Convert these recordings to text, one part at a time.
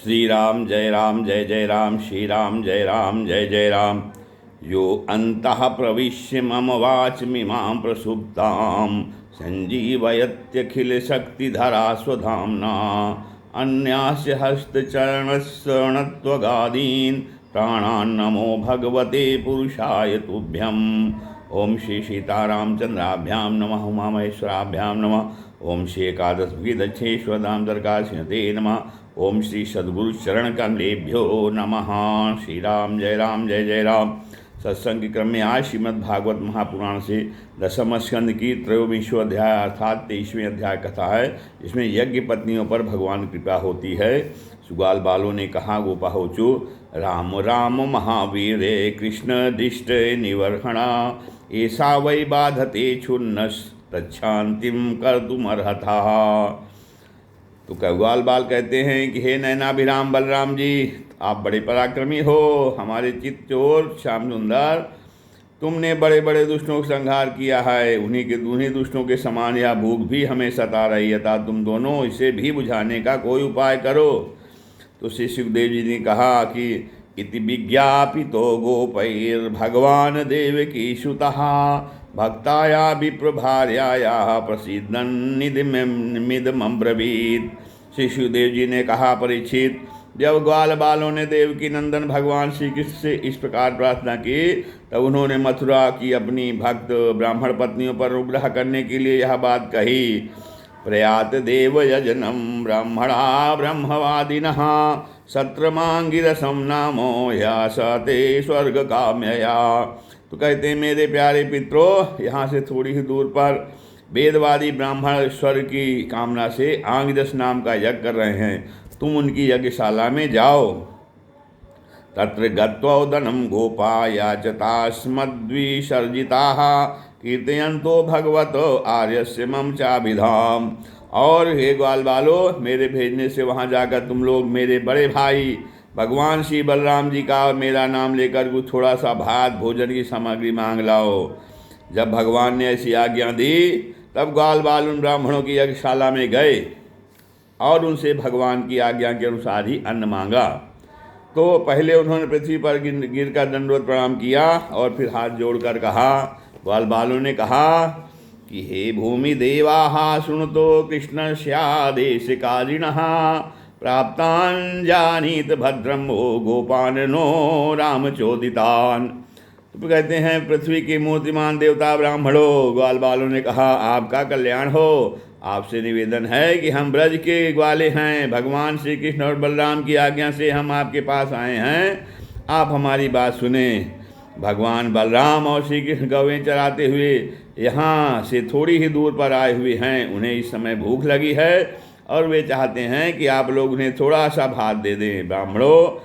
श्री राम जय जय राम, श्री राम जय जय राम। यो अंतः प्रविश्य मम वाचमिमां प्रसुप्तां संजीवयत्यखिल शक्तिधरा स्वधाम्ना। अन्यास्य हस्तचरणश्रवणत्वगादीन् प्राणान् नमो भगवते पुरुषाय तुभ्यम्। ओम श्री सीतारामचंद्राभ्यां नमः, उमामहेश्वराभ्यां नमः। ओम श्री एकादशमुखी दक्षेश्वर दामोदरकासिंहते नमः। ओम श्री सद्गुरु चरण कमलेभ्यो नमः। श्री राम जय जय राम। सत्संग के क्रम में आज श्रीमद् भागवत महापुराण से दसम स्कंद की त्रयोविंशो अध्याय अर्थात 23वें अध्याय कथा है। इसमें यज्ञ पत्नियों पर भगवान कृपा होती है। सुगाल बालों ने कहा, गोपाहोचु राम राम महावीरे कृष्ण दिष्ट निवर्हणा ऐसा वै बाधते छुन्नस तच्छांतिम कर्तुमर्हता। तो कव्वाल बाल कहते हैं कि हे नैनाभिराम बलराम जी, आप बड़े पराक्रमी हो, हमारे चित्त चोर श्याम सुंदर, तुमने बड़े बड़े दुष्टों का संहार किया है। उन्हीं दुष्टों के समान यह भूख भी हमें सता रही है, अतः तुम दोनों इसे भी बुझाने का कोई उपाय करो। तो श्री सुखदेव जी ने कहा कि इति विज्ञापितो गोपैर्भगवान देवकी सुतः भक्ताया विप्रभार्याया प्रसीदन्निदमब्रवीत्। श्री सुखदेव जी ने कहा, परीक्षित, जब ग्वाल बालों ने देवकी नंदन भगवान श्री कृष्ण से इस प्रकार प्रार्थना की, तब उन्होंने मथुरा की अपनी भक्त ब्राह्मण पत्नियों पर अनुग्रह करने के लिए यह बात कही। प्रयात देव यजनम ब्राह्मणा ब्रह्मवादिनः सत्रमांगिरसम नामो या सते स्वर्ग काम्यया। तो कहते हैं, मेरे प्यारे पितरों, यहाँ से थोड़ी ही दूर पर वेदवादी ब्राह्मण स्वर्ग की कामना से आंगिरस नाम का यज्ञ कर रहे हैं। तुम उनकी यज्ञशाला में जाओ। तत्र गत्वोदनं गोपा याचतास्मद्विसर्जिताः कीर्तयन्तो भगवतो आर्यस्य मम चाभिधाम। और हे ग्वाल बालो, मेरे भेजने से वहाँ जाकर तुम लोग मेरे बड़े भाई भगवान श्री बलराम जी का मेरा नाम लेकर कुछ थोड़ा सा भात भोजन की सामग्री मांग लाओ। जब भगवान ने ऐसी आज्ञा दी, तब ग्वाल बाल उन ब्राह्मणों की यज्ञशाला में गए और उनसे भगवान की आज्ञा के अनुसार ही अन्न मांगा। तो पहले उन्होंने पृथ्वी पर गिर कर दंडवत प्रणाम किया और फिर हाथ जोड़कर कहा, ग्वाल बालों ने कहा कि हे भूमि देवाः शृणुतो कृष्णस्यादेशकारिणः प्राप्तान् जानीत भद्रं वो गोपान् नो रामचोदितान्। तो कहते हैं, पृथ्वी के मूर्तिमान देवता ब्राह्मणों, ग्वाल बालों ने कहा, आपका कल्याण हो। आपसे निवेदन है कि हम ब्रज के ग्वाले हैं। भगवान श्री कृष्ण और बलराम की आज्ञा से हम आपके पास आए हैं। आप हमारी बात सुने। भगवान बलराम और श्री कृष्ण गौवें चराते हुए यहाँ से थोड़ी ही दूर पर आए हुए हैं। उन्हें इस समय भूख लगी है और वे चाहते हैं कि आप लोग उन्हें थोड़ा सा भात दे दें। ब्राह्मणों,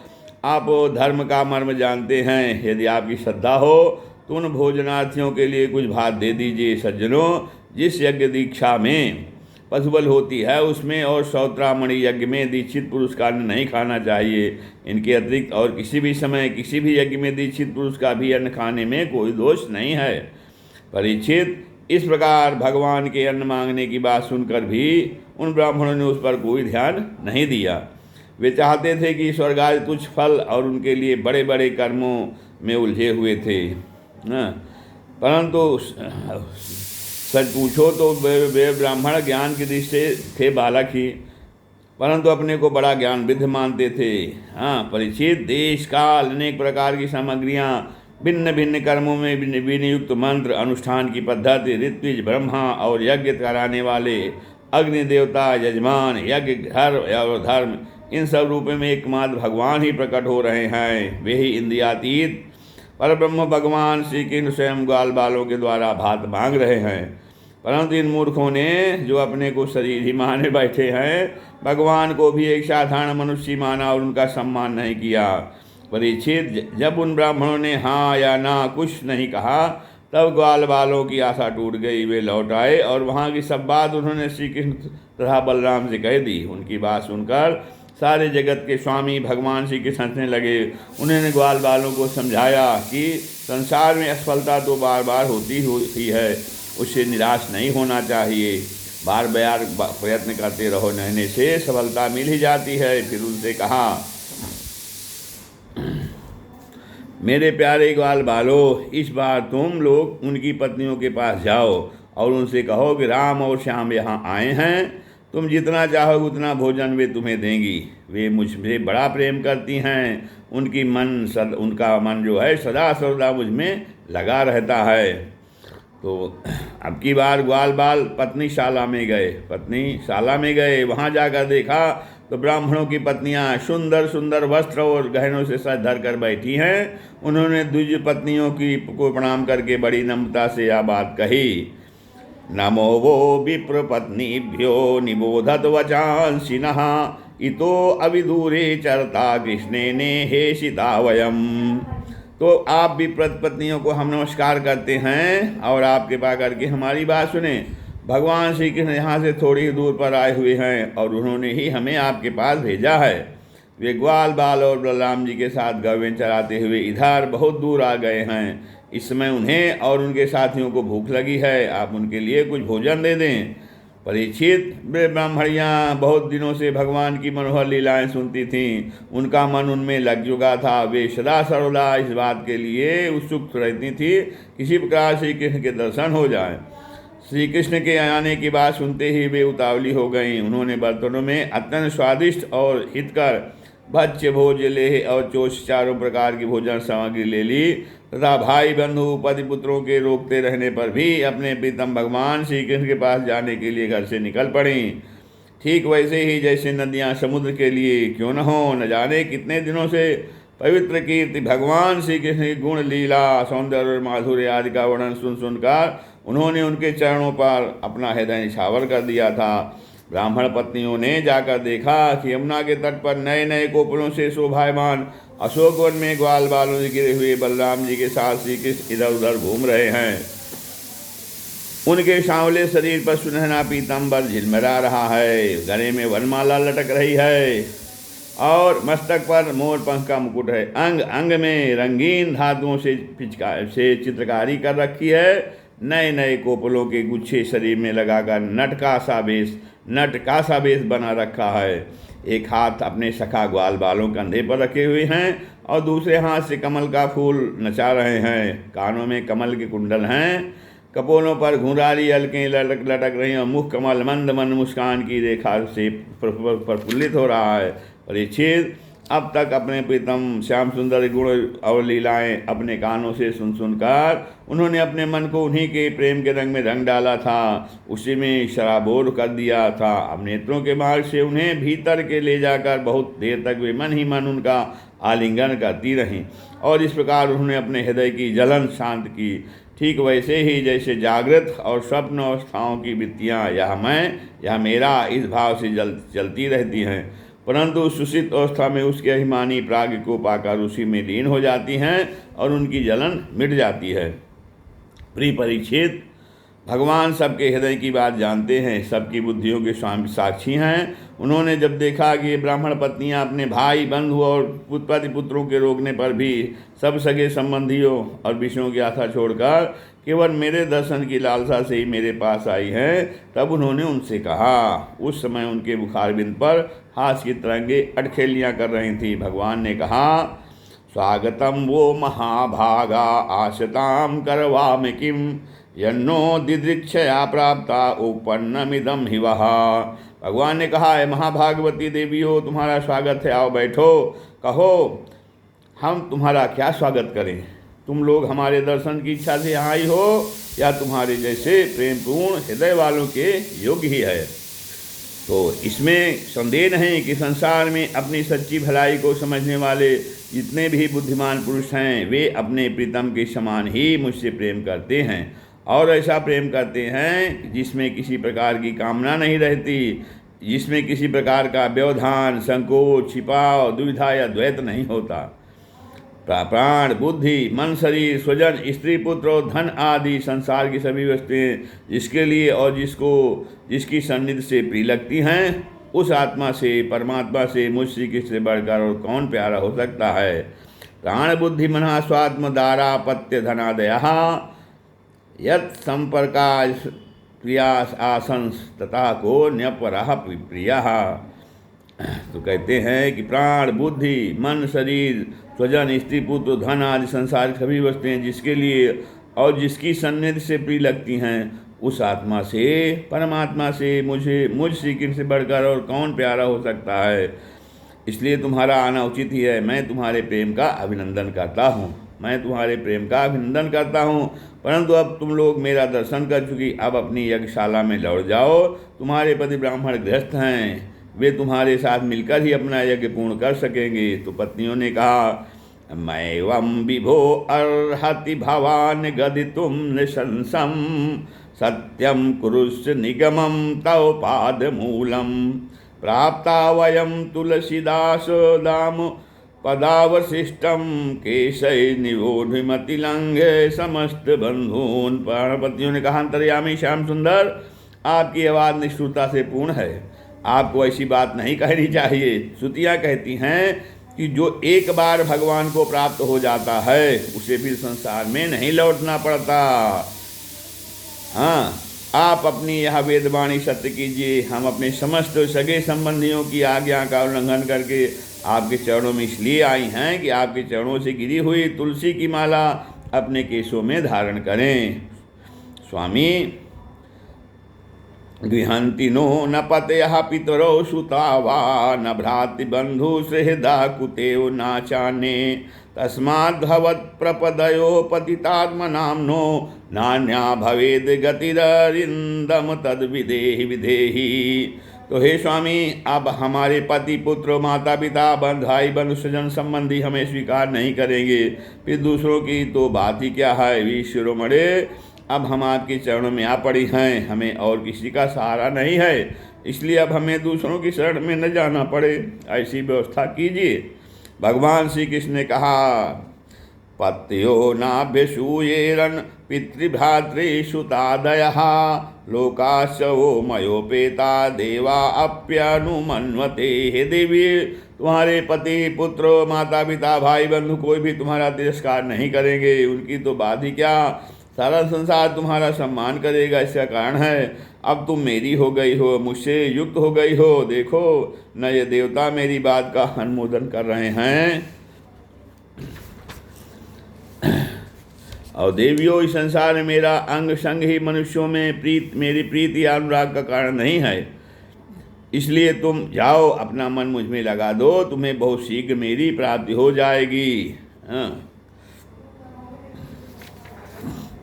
आप धर्म का मर्म जानते हैं। यदि आपकी श्रद्धा हो तो उन भोजनार्थियों के लिए कुछ भात दे दीजिए। सज्जनों, जिस यज्ञ दीक्षा में पशुबल होती है उसमें और सौत्रामणि यज्ञ में दीक्षित पुरुष का अन्न नहीं खाना चाहिए। इनके अतिरिक्त और किसी भी समय किसी भी यज्ञ में दीक्षित पुरुष का भी अन्न खाने में कोई दोष नहीं है। परीक्षित, इस प्रकार भगवान के अन्न मांगने की बात सुनकर भी उन ब्राह्मणों ने उस पर कोई ध्यान नहीं दिया। वे चाहते थे कि स्वर्ग आदि तुच्छ फल और उनके लिए बड़े बड़े कर्मों में उलझे हुए थे। परंतु सच पूछो तो वे ब्राह्मण ज्ञान की दृष्टि से थे बालक ही, परंतु अपने को बड़ा ज्ञान विद्ध मानते थे। परीक्षित, देश काल अनेक प्रकार की सामग्रियाँ, भिन्न भिन्न कर्मों में विनियुक्त मंत्र, अनुष्ठान की पद्धति, ऋत्विज, ब्रह्मा और यज्ञ कराने वाले, अग्नि देवता, यजमान, यज्ञ, धर्म, इन सब रूपों में एकमात्र भगवान ही प्रकट हो रहे हैं। वे ही इंद्रियातीत परब्रह्म भगवान श्री कृष्ण स्वयं ग्वाल बालों के द्वारा भात मांग रहे हैं। परंतु इन मूर्खों ने, जो अपने को शरीर ही माने बैठे हैं, भगवान को भी एक साधारण मनुष्य माना और उनका सम्मान नहीं किया। परीक्षित, जब उन ब्राह्मणों ने हाँ या ना कुछ नहीं कहा, तब ग्वाल बालों की आशा टूट गई। वे लौट आए और वहाँ की सब बात उन्होंने श्री कृष्ण तथा बलराम से कह दी। उनकी बात सुनकर सारे जगत के स्वामी भगवान श्री कृष्ण हंसने लगे। उन्होंने ग्वाल बालों को समझाया कि संसार में असफलता तो बार बार होती है, उससे निराश नहीं होना चाहिए। बार बार प्रयत्न करते रहो, रहने से सफलता मिल ही जाती है। फिर उनसे कहा, मेरे प्यारे ग्वाल बालो, इस बार तुम लोग उनकी पत्नियों के पास जाओ और उनसे कहो कि राम और श्याम यहाँ आए हैं, तुम जितना चाहो उतना भोजन वे तुम्हें देंगी। वे मुझसे बड़ा प्रेम करती हैं, उनका मन जो है सदा सर्वदा मुझ में लगा रहता है। तो अब की बार ग्वाल बाल पत्नीशाला में गए। वहाँ जाकर देखा तो ब्राह्मणों की पत्नियां सुंदर सुंदर वस्त्र और गहनों से सज धर कर बैठी हैं। उन्होंने द्विज पत्नियों को प्रणाम करके बड़ी नम्रता से यह बात कही, नमो वो विप्र पत्नीभ्यो निबोधत वचांसिनः इतो अविदूरे चरता कृष्णे ने हेषिता वयम। तो आप भी पत्नियों को हम नमस्कार करते हैं और आप कृपा करके हमारी बात सुने। भगवान श्री कृष्ण यहाँ से थोड़ी दूर पर आए हुए हैं और उन्होंने ही हमें आपके पास भेजा है। वे ग्वाल बाल और बलराम जी के साथ गौवें चराते हुए इधर बहुत दूर आ गए हैं। इस समय उन्हें और उनके साथियों को भूख लगी है, आप उनके लिए कुछ भोजन दे दें। परीक्षित, वे ब्राह्मणियाँ बहुत दिनों से भगवान की मनोहर लीलाएं सुनती थीं, उनका मन उनमें लग चुका था। वे सदा सर्वदा इस बात के लिए उत्सुक रहती थी किसी प्रकार श्री कृष्ण के दर्शन हो जाएं। श्री कृष्ण के आने की बात सुनते ही वे उतावली हो गईं। उन्होंने बर्तनों में अत्यंत स्वादिष्ट और हितकर भक्ष्य भोज ले और चोष चारों प्रकार की भोजन सामग्री ले ली तथा भाई बंधु पति पुत्रों के रोकते रहने पर भी अपने प्रीतम भगवान श्री कृष्ण के पास जाने के लिए घर से निकल पड़ी। ठीक वैसे ही जैसे नदियाँ समुद्र के लिए क्यों न हो, न जाने कितने दिनों से पवित्र कीर्ति भगवान श्री कृष्ण की गुण लीला सौंदर्य और माधुर्य आदि का वर्णन सुनकर उन्होंने उनके चरणों पर अपना हृदय निछावर कर दिया था। ब्राह्मण पत्नियों ने जाकर देखा कि यमुना के तट पर नए नए कोपलों से शोभायमान अशोक वन में ग्वाल बालों से घिरे हुए बलराम जी के साथ श्री कृष्ण इधर उधर घूम रहे हैं। उनके सांवले शरीर पर सुनहरा पीताम्बर झिलमिला रहा है, गले में वनमाला लटक रही है और मस्तक पर मोर पंख का मुकुट है। अंग अंग में रंगीन धातुओं से चित्रकारी कर रखी है। नए नए कोपलों के गुच्छे शरीर में लगाकर नट का सा बेस बना रखा है। एक हाथ अपने सखा ग्वाल बालों कंधे पर रखे हुए हैं और दूसरे हाथ से कमल का फूल नचा रहे हैं। कानों में कमल के कुंडल हैं, कपोलों पर घुंघराली अलकें लटक रही हैं और मुख कमल मंद मंद मुस्कान की रेखा से प्रफुल्लित हो रहा है। परीक्षित, अब तक अपने प्रीतम श्याम सुंदर गुण और लीलाएं अपने कानों से सुनकर उन्होंने अपने मन को उन्हीं के प्रेम के रंग में रंग डाला था, उसी में शराबोर कर दिया था। अब नेत्रों के मार्ग से उन्हें भीतर के ले जाकर बहुत देर तक वे मन ही मन उनका आलिंगन करती रहीं और इस प्रकार उन्होंने अपने हृदय की जलन शांत की। ठीक वैसे ही जैसे जागृत और स्वप्न अवस्थाओं की वृत्तियाँ यह मैं यह मेरा इस भाव से चलती रहती हैं, परंतु सुषिप्त अवस्था में उसके अभिमानी प्राग को पाकर उसी में लीन हो जाती हैं और उनकी जलन मिट जाती है। प्रिय परीक्षित, भगवान सबके हृदय की बात जानते हैं, सबकी बुद्धियों के स्वामी साक्षी हैं। उन्होंने जब देखा कि ये ब्राह्मण पत्नियां अपने भाई बंधु और पति पुत्रों के रोकने पर भी सब सगे संबंधियों और विषयों की आशा छोड़कर केवल मेरे दर्शन की लालसा से ही मेरे पास आई हैं, तब उन्होंने उनसे कहा। उस समय उनके मुखारबिंद पर हास्य की तरंगे अटखेलियाँ कर रही थी। भगवान ने कहा, स्वागतम वो महाभागा आशताम करवाम किम यन्नो दिदृक्षया प्राप्ता उपन्नमिदम हि वह। भगवान ने कहा, है महाभागवती देवियों, तुम्हारा स्वागत है, आओ बैठो। कहो हम तुम्हारा क्या स्वागत करें? तुम लोग हमारे दर्शन की इच्छा से यहाँ आई हो या तुम्हारे जैसे प्रेमपूर्ण हृदय वालों के योग्य ही है? तो इसमें संदेह नहीं कि संसार में अपनी सच्ची भलाई को समझने वाले जितने भी बुद्धिमान पुरुष हैं, वे अपने प्रीतम के समान ही मुझसे प्रेम करते हैं और ऐसा प्रेम करते हैं जिसमें किसी प्रकार की कामना नहीं रहती, जिसमें किसी प्रकार का व्यवधान, संकोच, छिपाव, दुविधा या द्वैत नहीं होता। प्राण, बुद्धि, मन, शरीर, स्वजन, स्त्री, पुत्र और धन आदि संसार की सभी वस्तुएं जिसके लिए और जिसकी सन्निधि से प्रिय लगती हैं, उस आत्मा से, परमात्मा से, मुझ श्री कृष्ण से बढ़कर और कौन प्यारा हो सकता है? प्राण बुद्धि मना स्वात्म दारा पत्य धनादया यत् संपर्का प्रियास आसंस तथा को न्यपरः प्रियः। तो कहते हैं कि प्राण, बुद्धि, मन, शरीर, स्वजन, स्त्री, पुत्र, धन आदि संसार सभी वस्तुएं जिसके लिए और जिसकी सन्निधि से प्रिय लगती हैं, उस आत्मा से, परमात्मा से मुझ श्री कृष्ण से बढ़कर और कौन प्यारा हो सकता है। इसलिए तुम्हारा आना उचित ही है। मैं तुम्हारे प्रेम का अभिनंदन करता हूँ, मैं तुम्हारे प्रेम का अभिनंदन करता हूँ। परंतु अब तुम लोग मेरा दर्शन कर चुकी, अब अपनी यज्ञशाला में लौट जाओ। तुम्हारे पति ब्राह्मण गृहस्थ हैं, वे तुम्हारे साथ मिलकर ही अपना यज्ञ पूर्ण कर सकेंगे। तो पत्नियों ने कहा, मैवं विभो अर्हति भवान गदितुं नृशंसं सत्यं कुरुष्व निगमं तव पादमूलं प्राप्ता वयं तुलसीदास दाम पदावशिष्टम केशय निवोधिमतिलंघे समस्त बंधून। प्राणपतियों ने कहा, अंतर्यामी श्याम सुंदर, आपकी आवाज़ निष्ठुरता से पूर्ण है, आपको ऐसी बात नहीं कहनी चाहिए। श्रुतियाँ कहती हैं कि जो एक बार भगवान को प्राप्त हो जाता है उसे फिर संसार में नहीं लौटना पड़ता। हाँ, आप अपनी यह वेदवाणी सत्य कीजिए। हम अपने समस्त सगे संबंधियों की आज्ञा का उल्लंघन करके आपके चरणों में इसलिए आई हैं कि आपके चरणों से गिरी हुई तुलसी की माला अपने केशों में धारण करें। स्वामी, गृहन्ति नो न पतयः पितरौ सुता वा न भ्रातृबन्धु सुहृदा कुतेव नाचाने तस्माद् भवत्प्रपदयो पतितात्मनाम्नो नान्या भवेद् गतिररिन्दम तद्विदेहि विधेहि। तो हे स्वामी, अब हमारे पति, पुत्र, माता पिता, भाई बंधु, स्वजन संबंधी हमें स्वीकार नहीं करेंगे, फिर दूसरों की तो बात ही क्या है। वी शिरोमणे, अब हम आपके चरणों में आ पड़ी हैं, हमें और किसी का सहारा नहीं है, इसलिए अब हमें दूसरों की शरण में न जाना पड़े, ऐसी व्यवस्था कीजिए। भगवान श्री कृष्ण ने कहा, पत्यो नाभ्यसूयेरन् पितृभ्रातृसुतादयः लोकाश्चवो मयोपेता देवा अप्यनुमन्वते। हे देवी, तुम्हारे पति, पुत्र, माता पिता, भाई बंधु कोई भी तुम्हारा तिरस्कार नहीं करेंगे, उनकी तो बात ही क्या, सारा संसार तुम्हारा सम्मान करेगा। इसका कारण है अब तुम मेरी हो गई हो, मुझसे युक्त हो गई हो। देखो न, ये देवता मेरी बात का अनुमोदन कर रहे हैं। और देवियों, इस संसार में मेरा अंग संग ही मनुष्यों में मेरी प्रीति अनुराग का कारण नहीं है, इसलिए तुम जाओ, अपना मन मुझ में लगा दो, तुम्हें बहुत शीघ्र मेरी प्राप्ति हो जाएगी।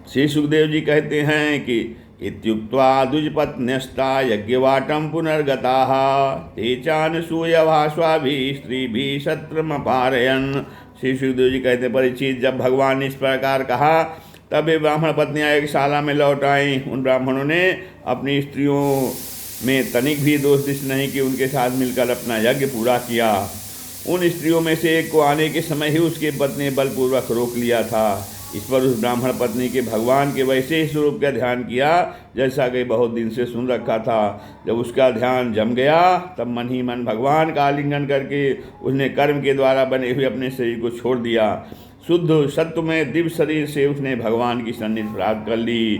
श्री सुखदेव जी कहते हैं कि इत्युक्त्वा द्विजपत्न्यस्ता यज्ञवाटं पुनर्गताः ते चानसूयवाश्वाभिः स्त्रीभिः शत्रमपारयन्। श्री सुखदेव जी कहते, परीक्षित, जब भगवान ने इस प्रकार कहा तब वे ब्राह्मण पत्नियां एक शाला में लौट आईं। उन ब्राह्मणों ने अपनी स्त्रियों में तनिक भी दोष दृष्टि नहीं कि उनके साथ मिलकर अपना यज्ञ पूरा किया। उन स्त्रियों में से एक को आने के समय ही उसके पत्नी ने बलपूर्वक रोक लिया था। इस पर उस ब्राह्मण पत्नी के भगवान के वैसे ही स्वरूप का ध्यान किया जैसा कि बहुत दिन से सुन रखा था। जब उसका ध्यान जम गया तब मन ही मन भगवान का आलिंगन करके उसने कर्म के द्वारा बने हुए अपने शरीर को छोड़ दिया। शुद्ध सत्व में दिव्य शरीर से उसने भगवान की सन्निधि प्राप्त कर ली।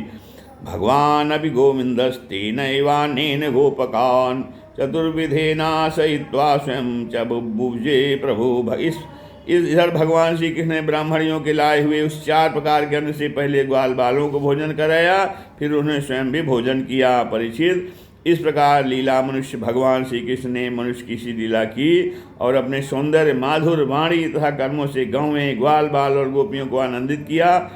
भगवान अभि गोविंदस्तेनैवानेन गोपकान् चतुर्विधेना सहित्वा स्वयं च बुभुजे प्रभु। इधर भगवान श्री कृष्ण ने ब्राह्मणियों के लाए हुए उस 4 प्रकार के अन्न से पहले ग्वाल बालों को भोजन कराया, फिर उन्हें स्वयं भी भोजन किया। परीक्षित, इस प्रकार लीला मनुष्य भगवान श्री कृष्ण ने मनुष्य की सी लीला की और अपने सौंदर्य, माधुर वाणी तथा कर्मों से गौवें, ग्वाल बाल और गोपियों को आनंदित किया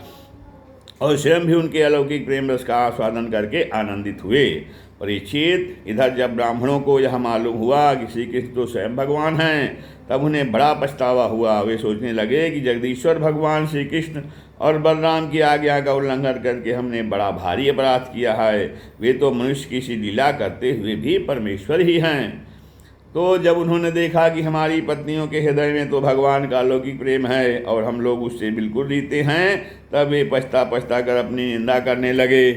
और स्वयं भी उनके अलौकिक प्रेम रस का आस्वादन करके आनंदित हुए। परीक्षित, इधर जब ब्राह्मणों को यह मालूम हुआ कि श्री कृष्ण तो स्वयं भगवान हैं, तब उन्हें बड़ा पछतावा हुआ। वे सोचने लगे कि जगदीश्वर भगवान श्री कृष्ण और बलराम की आज्ञा का उल्लंघन करके हमने बड़ा भारी अपराध किया है। वे तो मनुष्य की सी लीला करते हुए भी परमेश्वर ही हैं। तो जब उन्होंने देखा कि हमारी पत्नियों के हृदय में तो भगवान का अलौकिक प्रेम है और हम लोग उससे बिल्कुल रीते हैं, तब वे पछता कर अपनी निंदा करने लगे।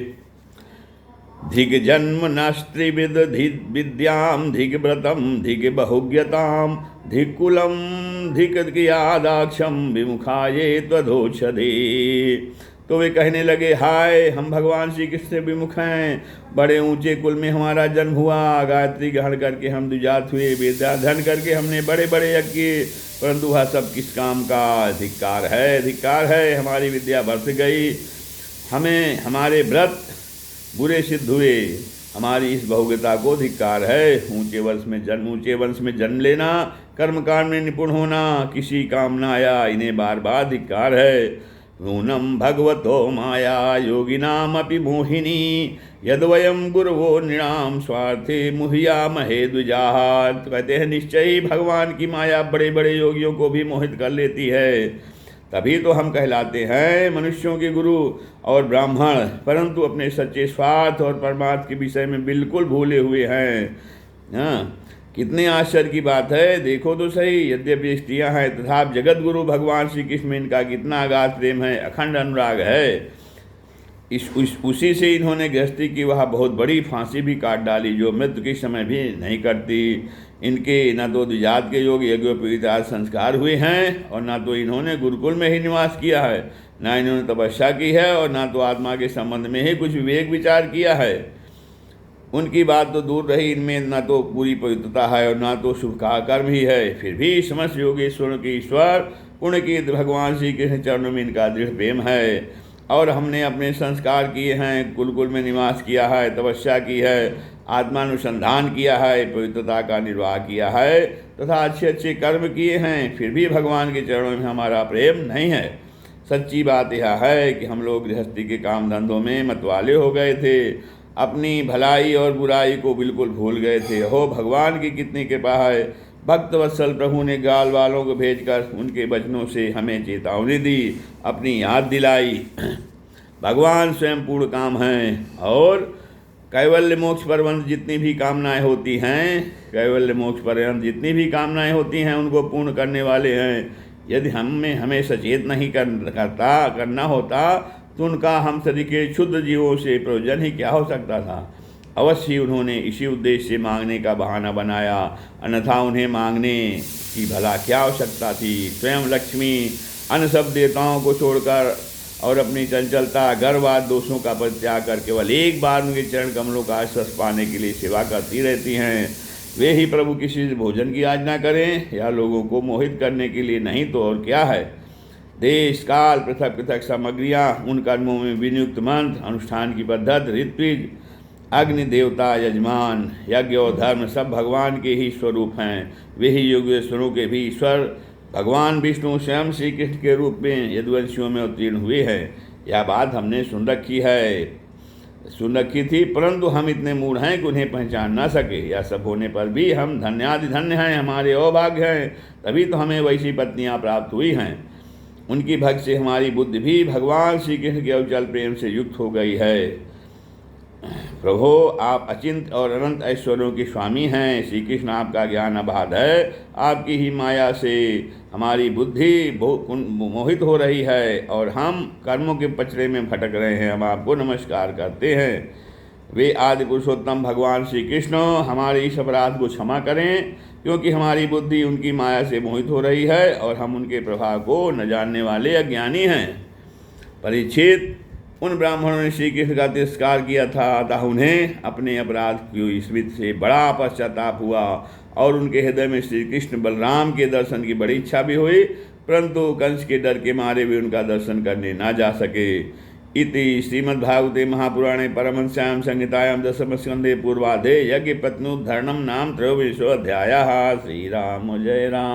धिग जन्म नस्त्रिविद विद्याम धिग व्रतम धिग बहुज्ञताम धिक कुलम धिक कियादाक्षम विमुखाये त्वधोक्षदे। तो वे कहने लगे, हाय हम भगवान श्री कृष्ण से विमुख हैं, बड़े ऊंचे कुल में हमारा जन्म हुआ, गायत्री ग्रहण करके हम द्विजात हुए, वेदाध्ययन करके हमने बड़े बड़े यज्ञ किए, परंतु वह सब किस काम का? धिक्कार है, धिक्कार है, हमारी विद्या व्यर्थ गई, हमें हमारे व्रत बुरे सिद्ध हुए, हमारी इस बहुगता को धिक्कार है। ऊंचे वंश में जन्म लेना, कर्मकांड में निपुण होना, किसी काम न आया, इन्हें बार बार धिक्कार है। नूनम भगवतो माया योगिनाम अपि मोहिनी यद्वयम गुरुवो नृणाम स्वार्थे मुहिया महे द्विजात। कहते हैं निश्चय ही भगवान की माया बड़े बड़े योगियों को भी मोहित कर लेती है, तभी तो हम कहलाते हैं मनुष्यों के गुरु और ब्राह्मण, परंतु अपने सच्चे स्वार्थ और परमार्थ के विषय में बिल्कुल भूले हुए हैं। हाँ, कितने आश्चर्य की बात है, देखो तो सही। यद्यपि स्त्रियाँ हैं तथा जगत गुरु भगवान श्री कृष्ण में इनका कितना अगाध प्रेम है, अखंड अनुराग है। उसी से इन्होंने गृहस्थी की वह बहुत बड़ी फांसी भी काट डाली, जो मृत्यु के समय भी नहीं करती। इनके न तो द्विजात के योग यज्ञोपवीत संस्कार हुए हैं, और न तो इन्होंने गुरुकुल में ही निवास किया है, न इन्होंने तपस्या की है, और न तो आत्मा के संबंध में ही कुछ विवेक विचार किया है। उनकी बात तो दूर रही, इनमें न तो पूरी पवित्रता है और न तो शुभ कर्म ही है। फिर भी समस्त योगेश्वरों के ईश्वर पुण्य की भगवान श्री कृष्ण चरणों में इनका दृढ़ प्रेम है, और हमने अपने संस्कार किए हैं, कुल में निवास किया है, तपस्या की है, आत्मानुसंधान किया है, पवित्रता का निर्वाह किया है तथा अच्छे अच्छे कर्म किए हैं, फिर भी भगवान के चरणों में हमारा प्रेम नहीं है। सच्ची बात यह है कि हम लोग गृहस्थी के काम धंधों में मतवाले हो गए थे, अपनी भलाई और बुराई को बिल्कुल भूल गए थे। हो भगवान की कितनी कृपा है, भक्त वत्सल प्रभु ने गाल वालों को भेजकर उनके वचनों से हमें चेतावनी दी, अपनी याद दिलाई। भगवान स्वयं पूर्ण काम हैं, और कैवल्य मोक्ष पर्यंत जितनी भी कामनाएं होती हैं, कैवल्य मोक्ष पर्यंत जितनी भी कामनाएं होती हैं उनको पूर्ण करने वाले हैं। यदि हमें सचेत नहीं करना होता तो उनका हम सभी के क्षुद्र जीवों से प्रयोजन ही क्या हो सकता था। अवश्य उन्होंने इसी उद्देश्य से मांगने का बहाना बनाया, अन्यथा उन्हें मांगने की भला क्या आवश्यकता थी। स्वयं लक्ष्मी अन्य सब देवताओं को छोड़कर और अपनी चंचलता गर्ववाद दोषों का परित्याग कर केवल एक बार उनके चरण कमलों का आश्वास पाने के लिए सेवा करती रहती हैं। वे ही प्रभु किसी से भोजन की याचना करें या लोगों को मोहित करने के लिए, नहीं तो और क्या है। देश काल पृथक पृथक सामग्रियाँ, उन कर्मों में विनियुक्त मंत्र, अनुष्ठान की पद्धति, ऋत्विज, अग्नि देवता, यजमान, यज्ञ और धर्म सब भगवान के ही स्वरूप हैं। वे ही योगेश्वरों के भी ईश्वर भगवान विष्णु स्वयं श्री कृष्ण के रूप में यदुवंशियों में अवतीर्ण हुए हैं। यह बात हमने सुन रखी थी, परंतु हम इतने मूढ़ हैं कि उन्हें पहचान ना सके। यह सब होने पर भी हम धन्याधिधन्य हैं, हमारे अभाग्य हैं, तभी तो हमें वैसी पत्नियां प्राप्त हुई हैं। उनकी भक्ति से हमारी बुद्धि भी भगवान श्री कृष्ण के अविचल प्रेम से युक्त हो गई है। प्रभो, आप अचिंत और अनंत ऐश्वर्यों के स्वामी हैं। श्री कृष्ण आपका ज्ञान अबाध है, आपकी ही माया से हमारी बुद्धि मोहित हो रही है और हम कर्मों के पचड़े में भटक रहे हैं। हम आपको नमस्कार करते हैं। वे आदि पुरुषोत्तम भगवान श्री कृष्ण हमारे इस अपराध को क्षमा करें, क्योंकि हमारी बुद्धि उनकी माया से मोहित हो रही है और हम उनके प्रभाव को न जानने वाले अज्ञानी हैं। परीक्षित, उन ब्राह्मणों ने श्री कृष्ण का तिरस्कार किया था, अतः उन्हें अपने अपराध की स्मृति से बड़ा पश्चाताप हुआ और उनके हृदय में श्री कृष्ण बलराम के दर्शन की बड़ी इच्छा भी हुई, परंतु कंस के डर के मारे वे उनका दर्शन करने ना जा सके। इति श्रीमद्भागवते महापुराणे परमहंस्यां संहितायां दशमस्कन्धे पूर्वार्धे यज्ञपत्नुद्धरणं नाम त्रयोविंशोऽध्यायः। श्रीराम जय राम।